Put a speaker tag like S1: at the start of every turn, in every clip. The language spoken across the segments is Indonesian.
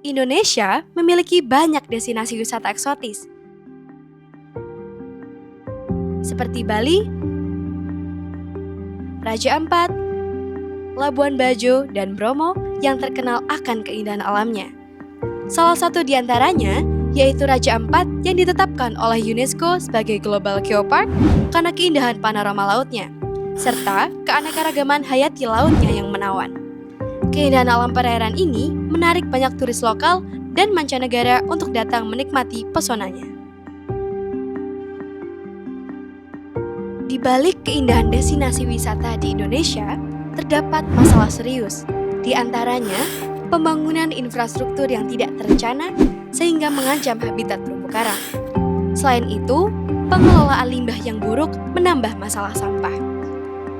S1: Indonesia memiliki banyak destinasi wisata eksotis, seperti Bali, Raja Ampat, Labuan Bajo, dan Bromo yang terkenal akan keindahan alamnya. Salah satu di antaranya yaitu Raja Ampat yang ditetapkan oleh UNESCO sebagai Global Geopark karena keindahan panorama lautnya, serta keanekaragaman hayati lautnya yang menawan. Keindahan alam perairan ini menarik banyak turis lokal dan mancanegara untuk datang menikmati pesonanya. Di balik keindahan destinasi wisata di Indonesia, terdapat masalah serius. Di antaranya, pembangunan infrastruktur yang tidak terencana sehingga mengancam habitat terumbu karang. Selain itu, pengelolaan limbah yang buruk menambah masalah sampah.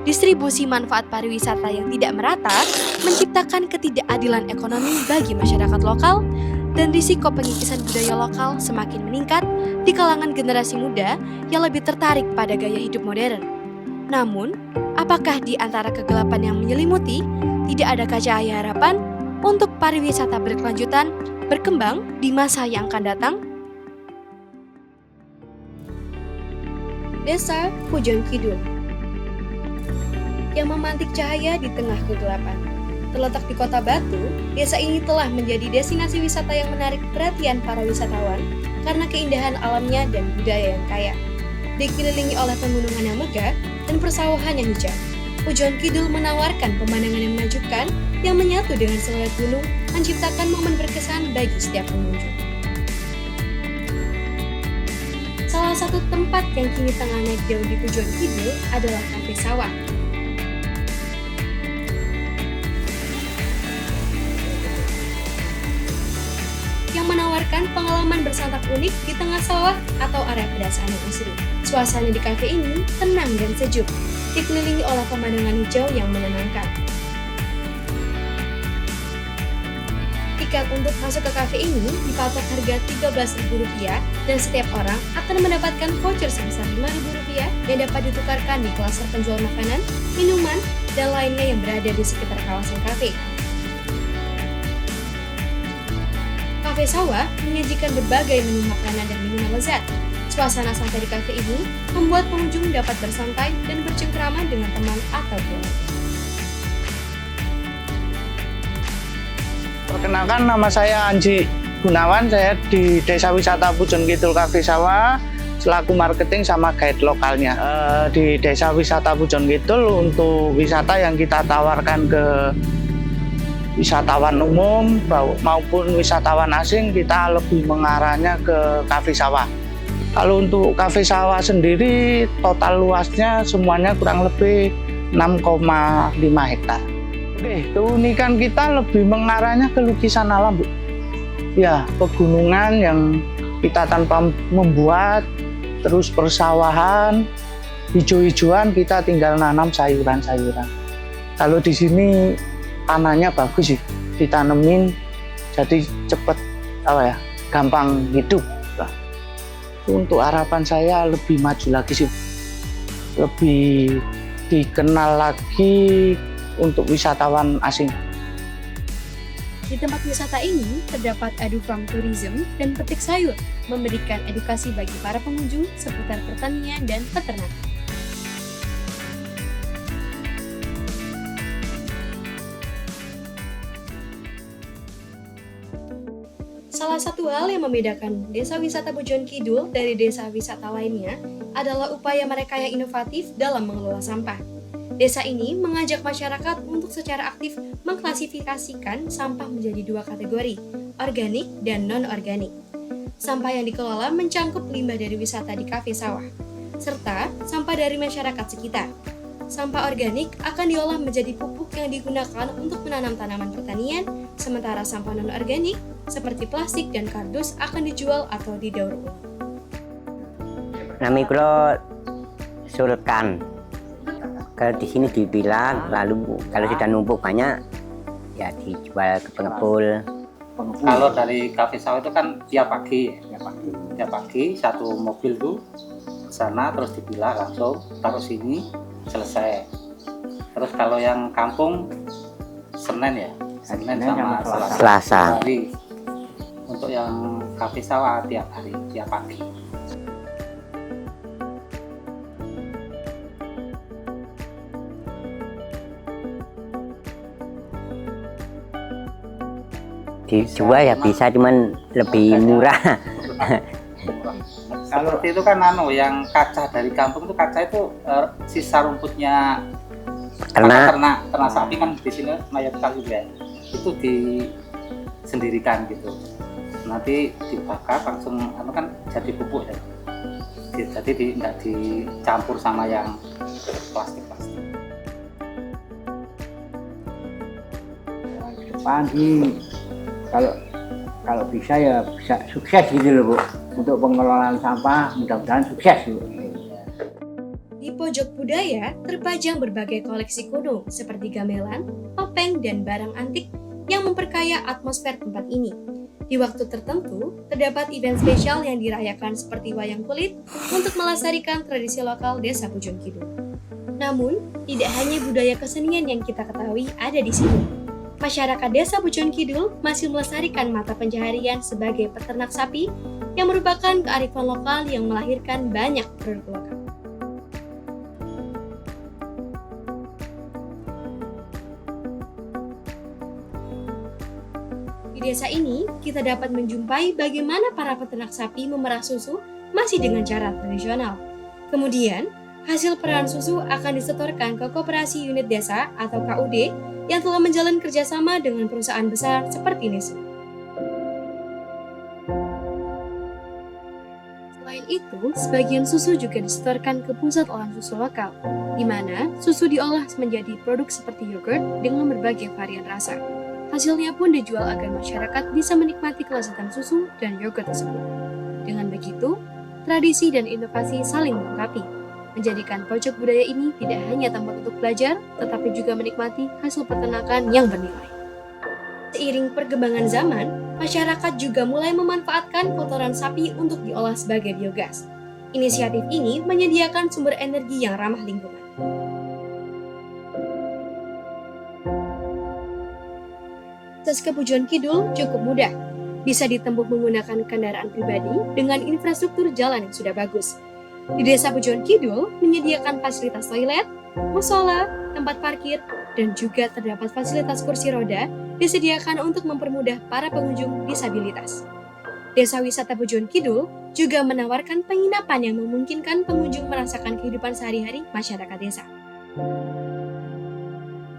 S1: Distribusi manfaat pariwisata yang tidak merata menciptakan ketidakadilan ekonomi bagi masyarakat lokal, dan risiko pengikisan budaya lokal semakin meningkat di kalangan generasi muda yang lebih tertarik pada gaya hidup modern. Namun, apakah di antara kegelapan yang menyelimuti, tidak ada cahaya harapan untuk pariwisata berkelanjutan berkembang di masa yang akan datang? Desa Pujon Kidul yang memantik cahaya di tengah kegelapan. Terletak di Kota Batu, desa ini telah menjadi destinasi wisata yang menarik perhatian para wisatawan karena keindahan alamnya dan budaya yang kaya. Dikelilingi oleh pegunungan yang megah dan persawahan yang hijau, Pujon Kidul menawarkan pemandangan yang menakjubkan yang menyatu dengan siluet gunung, menciptakan momen berkesan bagi setiap pengunjung. Salah satu tempat yang kini tengah naik daun di Pujon Kidul adalah Kafe Sawah. Yang menawarkan pengalaman bersantap unik di tengah sawah atau area pedesaan yang asri. Suasana di kafe ini tenang dan sejuk, dikelilingi oleh pemandangan hijau yang menenangkan. Tiket untuk masuk ke kafe ini dipatok harga Rp13.000 dan setiap orang akan mendapatkan voucher sebesar Rp5.000 yang dapat ditukarkan di klaser penjual makanan, minuman, dan lainnya yang berada di sekitar kawasan kafe. Kafe Sawah menyajikan berbagai menu makanan dan minuman lezat. Suasana santai di kafe ini membuat pengunjung dapat bersantai dan bercengkrama dengan teman atau keluarga.
S2: Perkenalkan, nama saya Anji Gunawan, saya di Desa Wisata Pujon Kidul Kafe Sawah selaku marketing sama guide lokalnya. Di Desa Wisata Pujon Kidul untuk wisata yang kita tawarkan ke wisatawan umum maupun wisatawan asing, kita lebih mengarahnya ke Kafe Sawah. Kalau untuk Kafe Sawah sendiri, total luasnya semuanya kurang lebih 6,5 hektar. Oke, keunikan kita lebih mengarahnya ke lukisan alam, Bu. Ya, pegunungan yang kita tanpa membuat, terus persawahan, hijau-hijauan, kita tinggal nanam sayuran-sayuran. Kalau di sini tanahnya bagus sih, ditanemin jadi cepet gampang hidup. Untuk harapan saya lebih maju lagi sih, lebih dikenal lagi untuk wisatawan asing.
S1: Di tempat wisata ini terdapat EduFarm Tourism dan Petik Sayur, memberikan edukasi bagi para pengunjung seputar pertanian dan peternakan. Salah satu hal yang membedakan Desa Wisata Pujon Kidul dari desa wisata lainnya adalah upaya mereka yang inovatif dalam mengelola sampah. Desa ini mengajak masyarakat untuk secara aktif mengklasifikasikan sampah menjadi dua kategori, organik dan non-organik. Sampah yang dikelola mencangkup limbah dari wisata di Kafe Sawah, serta sampah dari masyarakat sekitar. Sampah organik akan diolah menjadi pupuk yang digunakan untuk menanam tanaman pertanian, sementara sampah non-organik seperti plastik dan kardus akan dijual atau didaur ulang.
S3: Nami kula Sultan. Kalau di sini dipilah, lalu kalau sudah numpuk banyak, ya dijual ke pengepul.
S4: Kalau dari Kafe Sawah itu kan tiap pagi satu mobil tuh ke sana terus dipilah langsung taruh sini selesai. Terus kalau yang kampung Senin ya, Senin sama Selasa. untuk yang kafe sawah tiap hari, tiap pagi.
S3: Dijual ya bisa, cuman lebih murah.
S4: Seperti itu kan yang kaca dari kampung itu, kaca itu sisa rumputnya ternak sapi kan di sini mayoritas juga. Itu disendirikan gitu. Nanti dibakar langsung kan jadi pupuk ya. Jadi tidak dicampur sama yang plastik-plastik.
S5: Ke depan sih kalau bisa ya bisa sukses gitu loh Bu, untuk pengelolaan sampah, mudah-mudahan sukses Bu.
S1: Di pojok budaya terpajang berbagai koleksi kuno seperti gamelan, topeng, dan barang antik yang memperkaya atmosfer tempat ini. Di waktu tertentu, terdapat event spesial yang dirayakan seperti wayang kulit untuk melestarikan tradisi lokal Desa Pujon Kidul. Namun, tidak hanya budaya kesenian yang kita ketahui ada di sini. Masyarakat Desa Pujon Kidul masih melestarikan mata pencaharian sebagai peternak sapi yang merupakan kearifan lokal yang melahirkan banyak produk lokal. Di desa ini, kita dapat menjumpai bagaimana para peternak sapi memerah susu masih dengan cara tradisional. Kemudian, hasil perahan susu akan disetorkan ke Koperasi Unit Desa atau KUD yang telah menjalin kerjasama dengan perusahaan besar seperti Nestle. Selain itu, sebagian susu juga disetorkan ke pusat olahan susu lokal, di mana susu diolah menjadi produk seperti yogurt dengan berbagai varian rasa. Hasilnya pun dijual agar masyarakat bisa menikmati kelezatan susu dan yogurt tersebut. Dengan begitu, tradisi dan inovasi saling melengkapi, menjadikan pojok budaya ini tidak hanya tempat untuk belajar, tetapi juga menikmati hasil peternakan yang bernilai. Seiring perkembangan zaman, masyarakat juga mulai memanfaatkan kotoran sapi untuk diolah sebagai biogas. Inisiatif ini menyediakan sumber energi yang ramah lingkungan. Akses ke Pujon Kidul cukup mudah, bisa ditempuh menggunakan kendaraan pribadi dengan infrastruktur jalan yang sudah bagus. Di Desa Pujon Kidul menyediakan fasilitas toilet, musola, tempat parkir, dan juga terdapat fasilitas kursi roda disediakan untuk mempermudah para pengunjung disabilitas. Desa Wisata Pujon Kidul juga menawarkan penginapan yang memungkinkan pengunjung merasakan kehidupan sehari-hari masyarakat desa.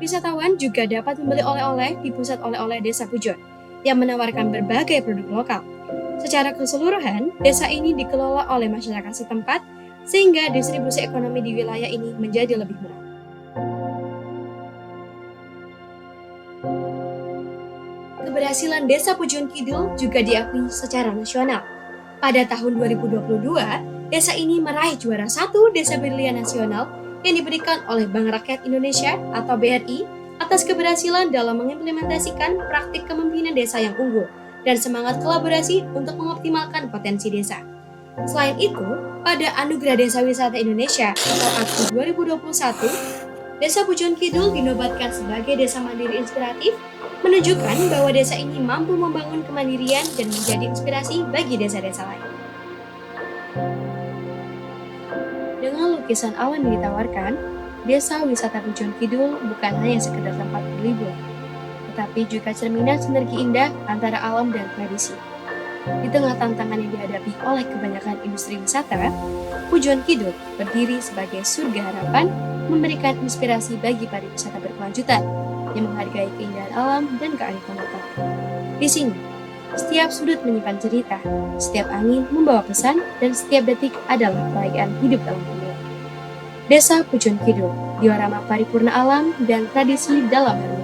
S1: Wisatawan juga dapat membeli oleh-oleh di pusat oleh-oleh Desa Pujon yang menawarkan berbagai produk lokal. Secara keseluruhan, desa ini dikelola oleh masyarakat setempat sehingga distribusi ekonomi di wilayah ini menjadi lebih murah. Keberhasilan Desa Pujon Kidul juga diakui secara nasional. Pada tahun 2022, desa ini meraih juara 1 Desa Brilian Nasional yang diberikan oleh Bank Rakyat Indonesia atau BRI atas keberhasilan dalam mengimplementasikan praktik kepemimpinan desa yang unggul dan semangat kolaborasi untuk mengoptimalkan potensi desa. Selain itu, pada Anugerah Desa Wisata Indonesia atau ADWI 2021, Desa Pujon Kidul dinobatkan sebagai desa mandiri inspiratif, menunjukkan bahwa desa ini mampu membangun kemandirian dan menjadi inspirasi bagi desa-desa lain. Dengan lukisan alam yang ditawarkan, Desa Wisata Pujon Kidul bukan hanya sekedar tempat berlibur, tetapi juga cerminan sinergi indah antara alam dan tradisi. Di tengah tantangan yang dihadapi oleh kebanyakan industri wisata, Pujon Kidul berdiri sebagai surga harapan, memberikan inspirasi bagi pariwisata berkelanjutan yang menghargai keindahan alam dan kearifan lokal. Di sini, setiap sudut menyimpan cerita, setiap angin membawa pesan, dan setiap detik adalah kebahagiaan hidup dalam dunia. Desa Pujon Kidul, diorama paripurna alam dan tradisi dalam harmoni.